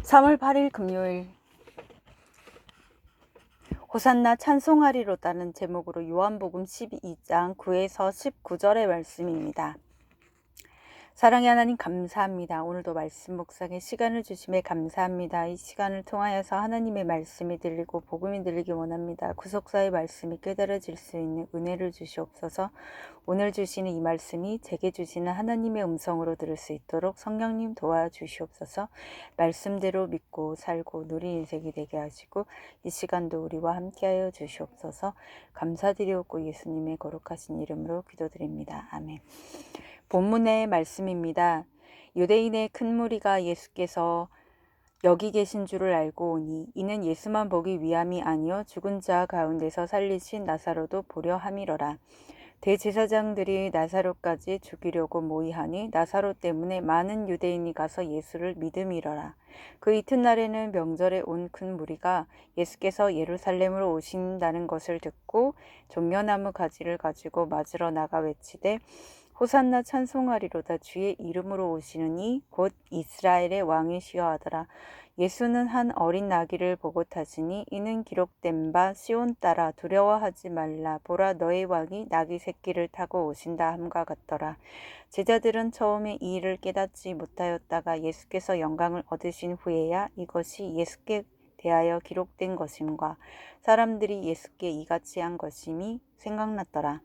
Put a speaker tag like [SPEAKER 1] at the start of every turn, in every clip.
[SPEAKER 1] 3월 8일 금요일 호산나 찬송하리로다는 제목으로 요한복음 12장 9에서 19절의 말씀입니다. 사랑의 하나님 감사합니다. 오늘도 말씀 묵상의 시간을 주심에 감사합니다. 이 시간을 통하여서 하나님의 말씀이 들리고 복음이 들리기 원합니다. 구속사의 말씀이 깨달아질 수 있는 은혜를 주시옵소서. 오늘 주시는 이 말씀이 제게 주시는 하나님의 음성으로 들을 수 있도록 성령님 도와주시옵소서. 말씀대로 믿고 살고 누린 인생이 되게 하시고 이 시간도 우리와 함께하여 주시옵소서. 감사드리옵고 예수님의 거룩하신 이름으로 기도드립니다. 아멘. 본문의 말씀입니다. 유대인의 큰 무리가 예수께서 여기 계신 줄을 알고 오니 이는 예수만 보기 위함이 아니요 죽은 자 가운데서 살리신 나사로도 보려 함이러라. 대제사장들이 나사로까지 죽이려고 모이하니 나사로 때문에 많은 유대인이 가서 예수를 믿음이러라. 그 이튿날에는 명절에 온 큰 무리가 예수께서 예루살렘으로 오신다는 것을 듣고 종려나무 가지를 가지고 맞으러 나가 외치되 호산나 찬송하리로다. 주의 이름으로 오시는 이 곧 이스라엘의 왕이시여 하더라. 예수는 한 어린 나귀를 보고 타시니 이는 기록된 바 시온 따라 두려워하지 말라. 보라 너의 왕이 나귀 새끼를 타고 오신다 함과 같더라. 제자들은 처음에 이 일을 깨닫지 못하였다가 예수께서 영광을 얻으신 후에야 이것이 예수께 대하여 기록된 것임과 사람들이 예수께 이같이 한 것임이 생각났더라.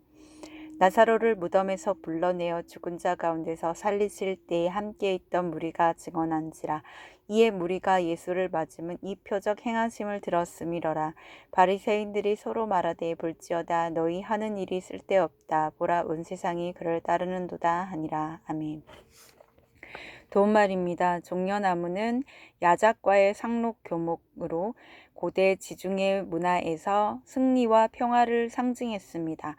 [SPEAKER 1] 나사로를 무덤에서 불러내어 죽은 자 가운데서 살리실 때에 함께 있던 무리가 증언한지라. 이에 무리가 예수를 맞으면 이 표적 행하심을 들었음이러라. 바리새인들이 서로 말하되 볼지어다 너희 하는 일이 쓸데없다. 보라 온 세상이 그를 따르는도다 하니라. 아멘. 도움말입니다. 종려나무는 야작과의 상록 교목으로 고대 지중해 문화에서 승리와 평화를 상징했습니다.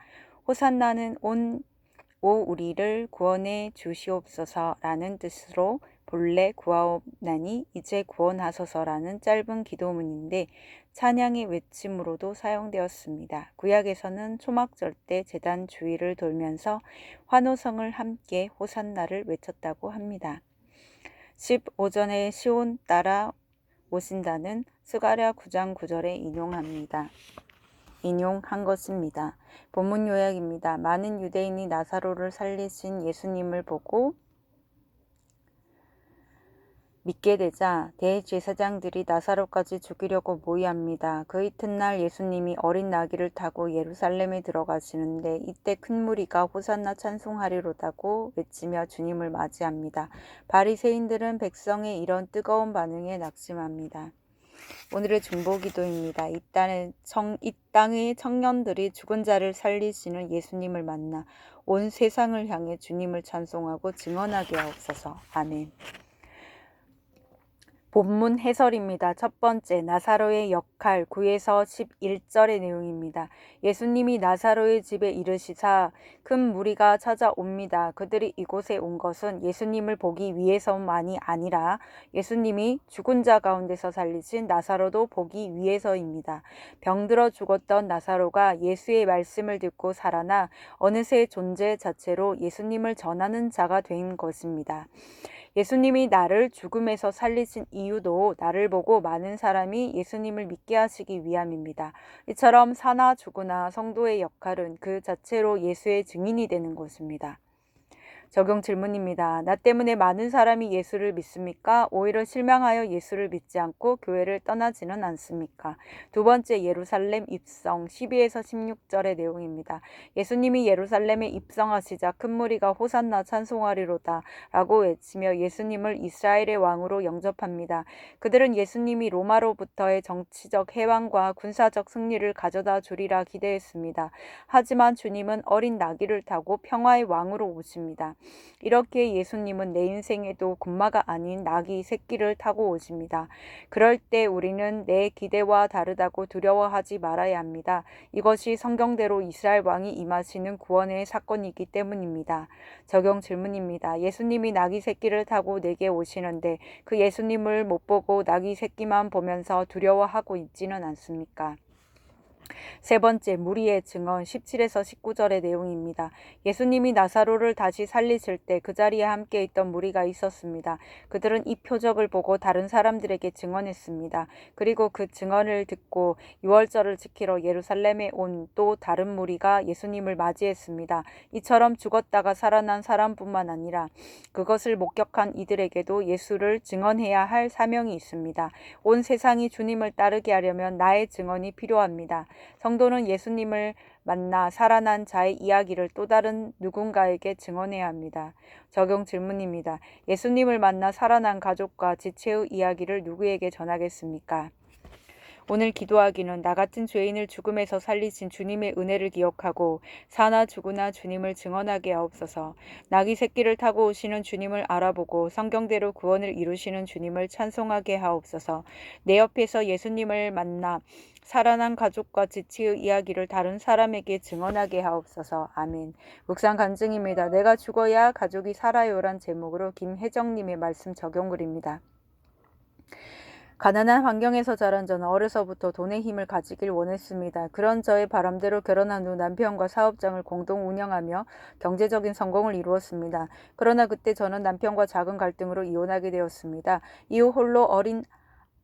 [SPEAKER 1] 호산나는 오 우리를 구원해 주시옵소서라는 뜻으로 본래 구하옵나니 이제 구원하소서라는 짧은 기도문인데 찬양의 외침으로도 사용되었습니다. 구약에서는 초막절 때 제단 주위를 돌면서 환호성을 함께 호산나를 외쳤다고 합니다. 15전에 시온 따라 오신다는 스가랴 9장 9절에 인용한 것입니다. 본문 요약입니다. 많은 유대인이 나사로를 살리신 예수님을 보고 믿게 되자 대제사장들이 나사로까지 죽이려고 모의합니다. 그 이튿날 예수님이 어린 나귀를 타고 예루살렘에 들어가시는데 이때 큰 무리가 호산나 찬송하리로다고 외치며 주님을 맞이합니다. 바리새인들은 백성의 이런 뜨거운 반응에 낙심합니다. 오늘의 중보기도입니다. 이 땅의 청년들이 죽은 자를 살리시는 예수님을 만나 온 세상을 향해 주님을 찬송하고 증언하게 하옵소서. 아멘. 본문 해설입니다. 첫 번째, 나사로의 역할 9에서 11절의 내용입니다. 예수님이 나사로의 집에 이르시사 큰 무리가 찾아옵니다. 그들이 이곳에 온 것은 예수님을 보기 위해서만이 아니라 예수님이 죽은 자 가운데서 살리신 나사로도 보기 위해서입니다. 병들어 죽었던 나사로가 예수의 말씀을 듣고 살아나 어느새 존재 자체로 예수님을 전하는 자가 된 것입니다. 예수님이 나를 죽음에서 살리신 이유도 나를 보고 많은 사람이 예수님을 믿게 하시기 위함입니다. 이처럼 사나 죽으나 성도의 역할은 그 자체로 예수의 증인이 되는 것입니다. 적용 질문입니다. 나 때문에 많은 사람이 예수를 믿습니까? 오히려 실망하여 예수를 믿지 않고 교회를 떠나지는 않습니까? 두 번째, 예루살렘 입성 12에서 16절의 내용입니다. 예수님이 예루살렘에 입성하시자 큰 무리가 호산나 찬송하리로다 라고 외치며 예수님을 이스라엘의 왕으로 영접합니다. 그들은 예수님이 로마로부터의 정치적 해방과 군사적 승리를 가져다 주리라 기대했습니다. 하지만 주님은 어린 나귀를 타고 평화의 왕으로 오십니다. 이렇게 예수님은 내 인생에도 군마가 아닌 나귀 새끼를 타고 오십니다. 그럴 때 우리는 내 기대와 다르다고 두려워하지 말아야 합니다. 이것이 성경대로 이스라엘 왕이 임하시는 구원의 사건이기 때문입니다. 적용 질문입니다. 예수님이 나귀 새끼를 타고 내게 오시는데 그 예수님을 못 보고 나귀 새끼만 보면서 두려워하고 있지는 않습니까? 세 번째, 무리의 증언 17에서 19절의 내용입니다. 예수님이 나사로를 다시 살리실 때 그 자리에 함께 있던 무리가 있었습니다. 그들은 이 표적을 보고 다른 사람들에게 증언했습니다. 그리고 그 증언을 듣고 유월절을 지키러 예루살렘에 온 또 다른 무리가 예수님을 맞이했습니다. 이처럼 죽었다가 살아난 사람뿐만 아니라 그것을 목격한 이들에게도 예수를 증언해야 할 사명이 있습니다. 온 세상이 주님을 따르게 하려면 나의 증언이 필요합니다. 성도는 예수님을 만나 살아난 자의 이야기를 또 다른 누군가에게 증언해야 합니다. 적용 질문입니다. 예수님을 만나 살아난 가족과 지체의 이야기를 누구에게 전하겠습니까? 오늘 기도하기는 나 같은 죄인을 죽음에서 살리신 주님의 은혜를 기억하고 사나 죽으나 주님을 증언하게 하옵소서. 나귀 새끼를 타고 오시는 주님을 알아보고 성경대로 구원을 이루시는 주님을 찬송하게 하옵소서. 내 옆에서 예수님을 만나 살아난 가족과 지체의 이야기를 다른 사람에게 증언하게 하옵소서. 아멘. 묵상 간증입니다. 내가 죽어야 가족이 살아요란 제목으로 김혜정님의 말씀 적용글입니다. 가난한 환경에서 자란 저는 어려서부터 돈의 힘을 가지길 원했습니다. 그런 저의 바람대로 결혼한 후 남편과 사업장을 공동 운영하며 경제적인 성공을 이루었습니다. 그러나 그때 저는 남편과 작은 갈등으로 이혼하게 되었습니다. 이후 홀로 어린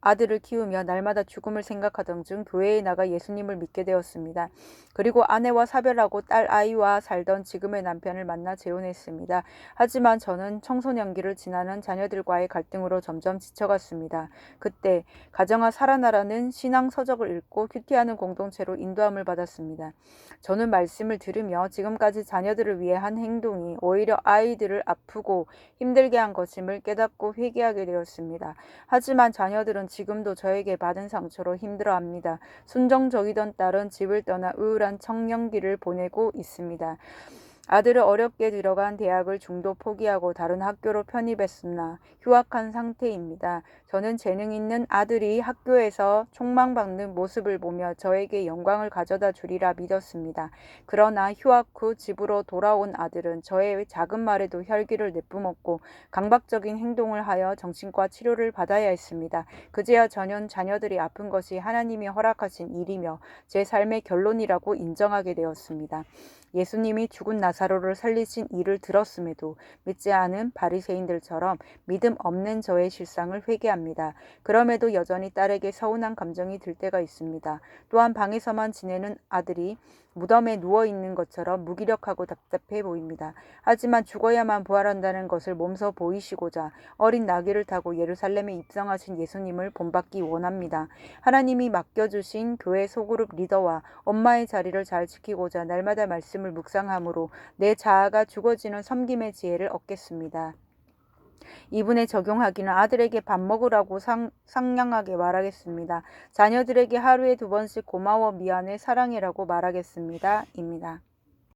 [SPEAKER 1] 아들을 키우며 날마다 죽음을 생각하던 중 교회에 나가 예수님을 믿게 되었습니다. 그리고 아내와 사별하고 딸 아이와 살던 지금의 남편을 만나 재혼했습니다. 하지만 저는 청소년기를 지나는 자녀들과의 갈등으로 점점 지쳐갔습니다. 그때 가정아 살아나라는 신앙 서적을 읽고 큐티하는 공동체로 인도함을 받았습니다. 저는 말씀을 들으며 지금까지 자녀들을 위해 한 행동이 오히려 아이들을 아프고 힘들게 한 것임을 깨닫고 회개하게 되었습니다. 하지만 자녀들은 지금도 저에게 받은 상처로 힘들어합니다. 순정적이던 딸은 집을 떠나 우울한 청년기를 보내고 있습니다. 아들은 어렵게 들어간 대학을 중도 포기하고 다른 학교로 편입했으나 휴학한 상태입니다. 저는 재능 있는 아들이 학교에서 촉망받는 모습을 보며 저에게 영광을 가져다 주리라 믿었습니다. 그러나 휴학 후 집으로 돌아온 아들은 저의 작은 말에도 혈기를 내뿜었고 강박적인 행동을 하여 정신과 치료를 받아야 했습니다. 그제야 저는 자녀들이 아픈 것이 하나님이 허락하신 일이며 제 삶의 결론이라고 인정하게 되었습니다. 예수님이 죽은 나사로를 살리신 일을 들었음에도 믿지 않은 바리새인들처럼 믿음 없는 저의 실상을 회개합니다. 그럼에도 여전히 딸에게 서운한 감정이 들 때가 있습니다. 또한 방에서만 지내는 아들이 무덤에 누워있는 것처럼 무기력하고 답답해 보입니다. 하지만 죽어야만 부활한다는 것을 몸소 보이시고자 어린 나귀를 타고 예루살렘에 입성하신 예수님을 본받기 원합니다. 하나님이 맡겨주신 교회 소그룹 리더와 엄마의 자리를 잘 지키고자 날마다 말씀을 묵상함으로 내 자아가 죽어지는 섬김의 지혜를 얻겠습니다. 이분에 적용하기는 아들에게 밥 먹으라고 상냥하게 말하겠습니다. 자녀들에게 하루에 2번씩 고마워 미안해 사랑해라고 말하겠습니다. 입니다.